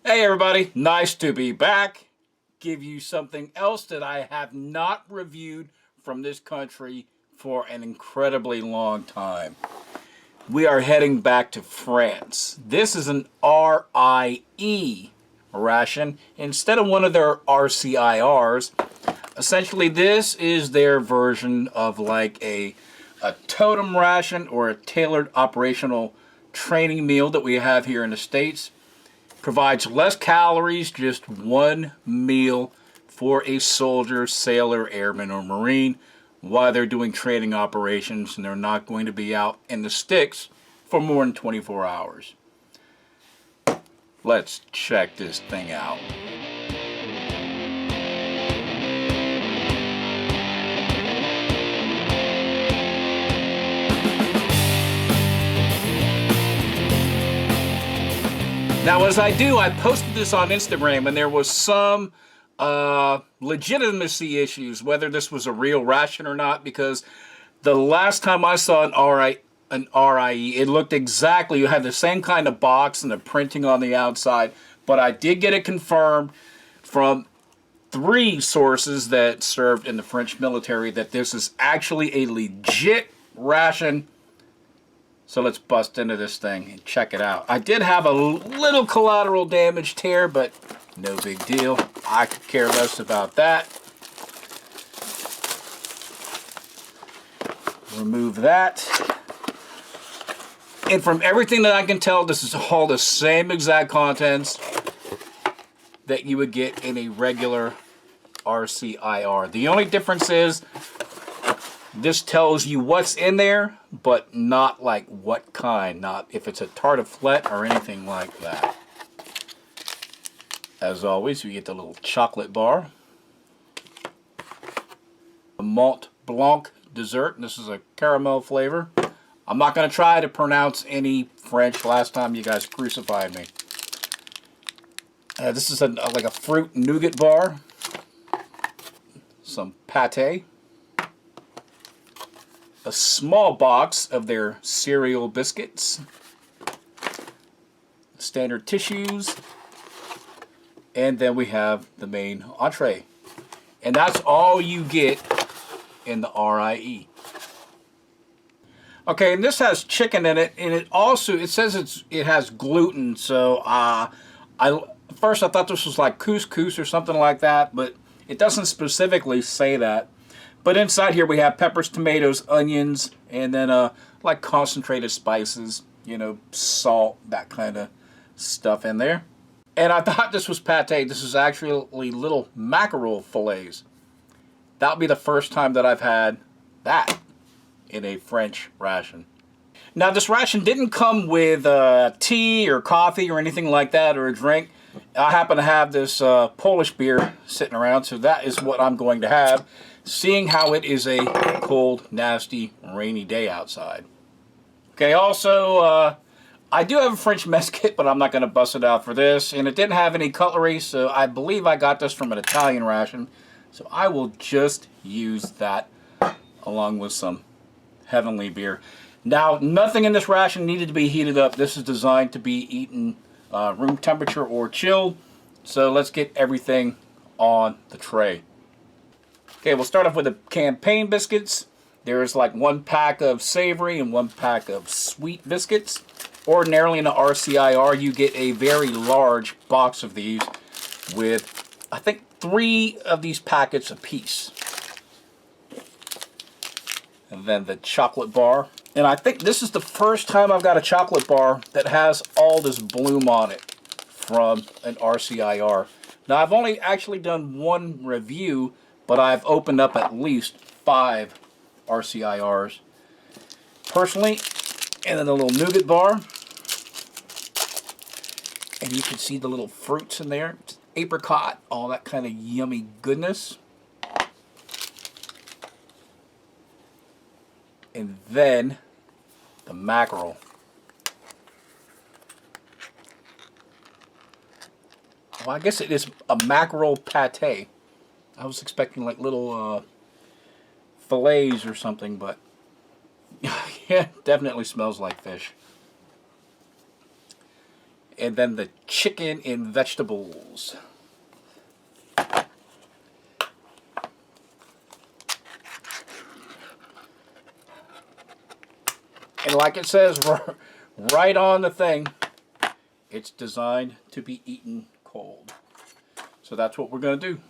Hey everybody, nice to be back. Give you something else that I have not reviewed from this country for an incredibly long time. We are heading back to France. This is an R.I.E. ration instead of one of their RCIRs. Essentially, this is their version of like a totem ration or a tailored operational training meal that we have here in the States. Provides less calories, just one meal for a soldier, sailor, airman, or marine while they're doing training operations and they're not going to be out in the sticks for more than 24 hours. Let's check this thing out. Now, as I do, I posted this on Instagram, and there was some legitimacy issues, whether this was a real ration or not, because the last time I saw an RIE, it looked exactly, you had the same kind of box and the printing on the outside, but I did get it confirmed from 3 sources that served in the French military that this is actually a legit ration. So let's bust into this thing and check it out. I did have a little collateral damage tear, but no big deal. I could care less about that. Remove that. And from everything that I can tell, this is all the same exact contents that you would get in a regular RCIR. The only difference is this tells you what's in there, but not like what kind, not if it's a tartiflette or anything like that. As always, we get the little chocolate bar. A Mont Blanc dessert, and this is a caramel flavor. I'm not going to try to pronounce any French. Last time you guys crucified me. This is like a fruit nougat bar. Some pate. A small box of their cereal biscuits, standard tissues, and then we have the main entree. And that's all you get in the RIE. Okay, and this has chicken in it, and it says it has gluten, so first I thought this was like couscous or something like that, but it doesn't specifically say that. But inside here we have peppers, tomatoes, onions, and then like concentrated spices, you know, salt, that kind of stuff in there. And I thought this was pate. This is actually little mackerel fillets. That would be the first time that I've had that in a French ration. Now this ration didn't come with tea or coffee or anything like that or a drink. I happen to have this Polish beer sitting around, so that is what I'm going to have, seeing how it is a cold, nasty, rainy day outside. Okay, also, I do have a French mess kit, but I'm not going to bust it out for this, and it didn't have any cutlery, so I believe I got this from an Italian ration, so I will just use that along with some heavenly beer. Now, nothing in this ration needed to be heated up. This is designed to be eaten room temperature or chilled. So let's get everything on the tray. Okay, we'll start off with the campaign biscuits. There's like 1 pack of savory and 1 pack of sweet biscuits. Ordinarily in the RCIR, you get a very large box of these with, I think, 3 of these packets apiece. And then the chocolate bar. And I think this is the first time I've got a chocolate bar that has all this bloom on it from an RCIR. Now, I've only actually done 1 review, but I've opened up at least 5 RCIRs personally. And then the little nougat bar. And you can see the little fruits in there. Apricot, all that kind of yummy goodness. And then the mackerel. Well, I guess it is a mackerel pate. I was expecting like little fillets or something, but yeah, definitely smells like fish. And then the chicken and vegetables. And like it says right on the thing, it's designed to be eaten cold. So that's what we're going to do.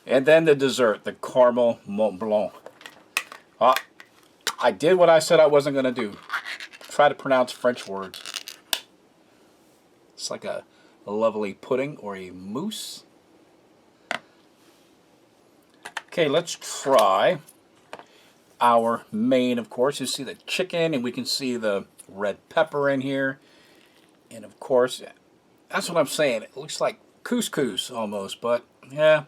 And then the dessert, the caramel Mont Blanc. I did what I said I wasn't going to do. Try to pronounce French words. It's like a lovely pudding or a mousse. Okay, let's try our main, of course. You see the chicken, and we can see the red pepper in here. And of course, that's what I'm saying. It looks like couscous almost, but yeah,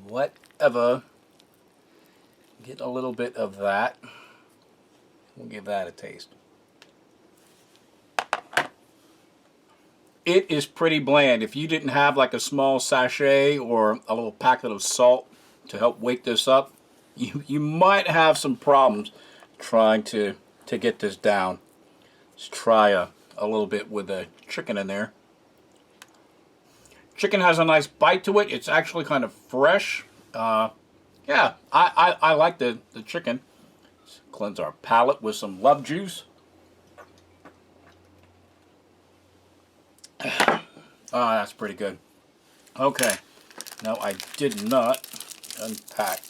whatever. Get a little bit of that. We'll give that a taste. It is pretty bland. If you didn't have like a small sachet or a little packet of salt to help wake this up, you might have some problems trying to get this down. Let's try a little bit with the chicken in there. Chicken has a nice bite to it. It's actually kind of fresh. Yeah, I like the chicken. Let's cleanse our palate with some love juice. That's pretty good. Okay, now I did not unpack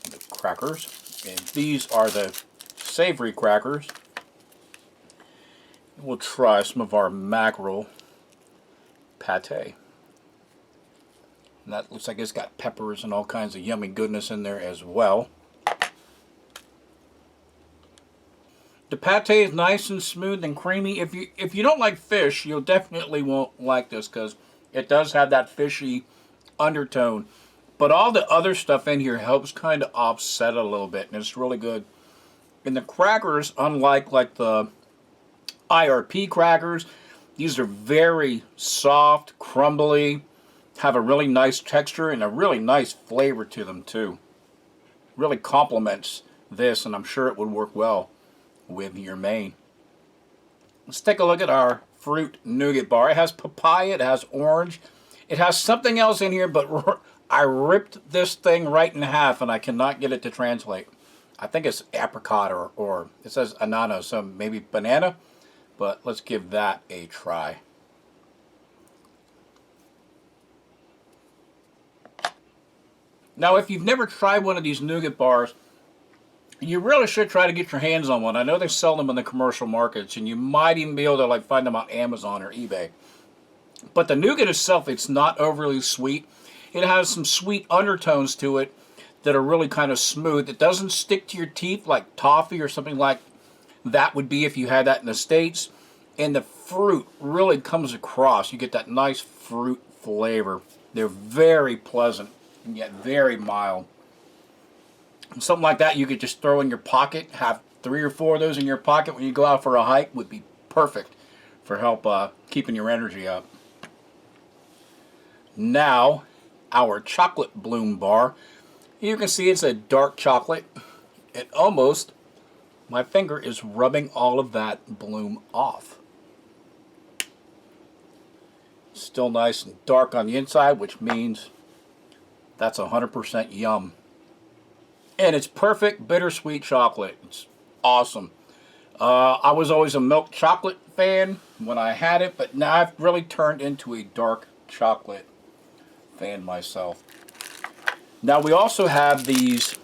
the crackers, and these are the Savoury Crackers. We'll try some of our mackerel pate. And that looks like it's got peppers and all kinds of yummy goodness in there as well. The pate is nice and smooth and creamy. If you don't like fish, you'll definitely won't like this because it does have that fishy undertone. But all the other stuff in here helps kind of offset it a little bit, and it's really good. And the crackers, unlike like the R.I.E crackers, these are very soft, crumbly, have a really nice texture and a really nice flavor to them too. Really complements this, and I'm sure it would work well with your main. Let's take a look at our fruit nougat bar. It has papaya, it has orange, it has something else in here, but I ripped this thing right in half and I cannot get it to translate. I think it's apricot or it says ananas, so maybe banana, but let's give that a try. Now, if you've never tried one of these nougat bars, you really should try to get your hands on one. I know they sell them in the commercial markets, and you might even be able to like find them on Amazon or eBay. But the nougat itself, it's not overly sweet. It has some sweet undertones to it that are really kind of smooth. It doesn't stick to your teeth like toffee or something like that would be if you had that in the States. And the fruit really comes across. You get that nice fruit flavor. They're very pleasant and yet very mild. Something like that you could just throw in your pocket, have 3 or 4 of those in your pocket when you go out for a hike would be perfect for help keeping your energy up. Now, our chocolate bloom bar. You can see it's a dark chocolate. It almost, my finger is rubbing all of that bloom off. Still nice and dark on the inside, which means that's 100% yum. And it's perfect bittersweet chocolate. It's awesome. I was always a milk chocolate fan when I had it, but now I've really turned into a dark chocolate fan myself. Now we also have these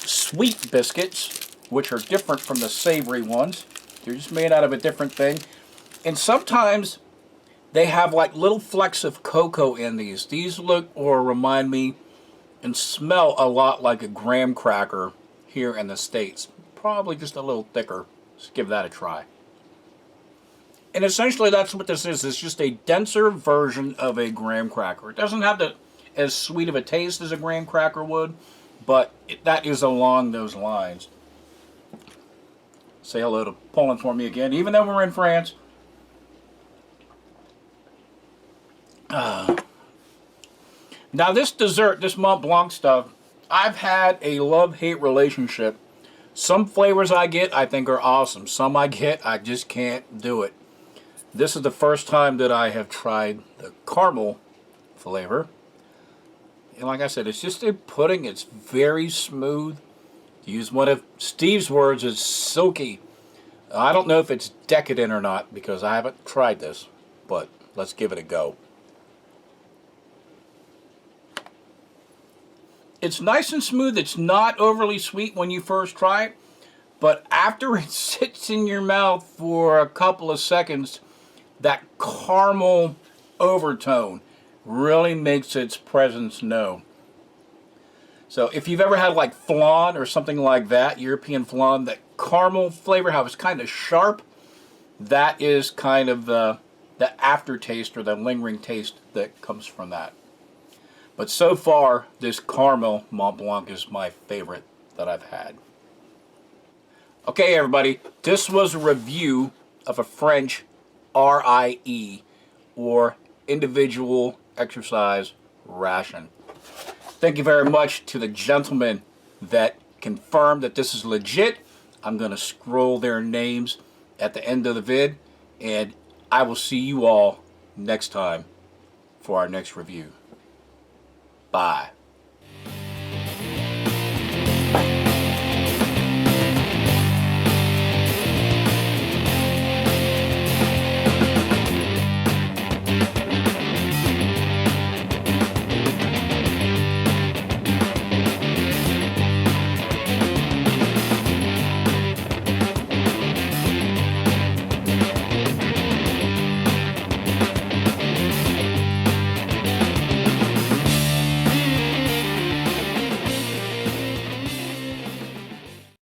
sweet biscuits, which are different from the savory ones. They're just made out of a different thing. And sometimes they have like little flecks of cocoa in these. These look or remind me and smell a lot like a graham cracker here in the States. Probably just a little thicker. Let's give that a try. And essentially that's what this is. It's just a denser version of a graham cracker. It doesn't have as sweet of a taste as a graham cracker would, but that is along those lines. Say hello to Poland for me again, even though we're in France. Now this dessert, this Mont Blanc stuff, I've had a love-hate relationship Some flavors I get, I think are awesome. Some I get, I just can't do it. This is the first time that I have tried the caramel flavor. And like I said, it's just a pudding. It's very smooth. To use one of Steve's words, it's silky. I don't know if it's decadent or not because I haven't tried this, but let's give it a go. It's nice and smooth. It's not overly sweet when you first try it, but after it sits in your mouth for a couple of seconds, that caramel overtone really makes its presence known. So if you've ever had like flan or something like that, European flan, that caramel flavor, how it's kind of sharp, that is kind of the aftertaste or the lingering taste that comes from that. But so far, this caramel Mont Blanc is my favorite that I've had. Okay, everybody, this was a review of a French R.I.E, or individual exercise ration. Thank you very much to the gentleman that confirmed that this is legit. I'm going to scroll their names at the end of the vid, and I will see you all next time for our next review. Bye.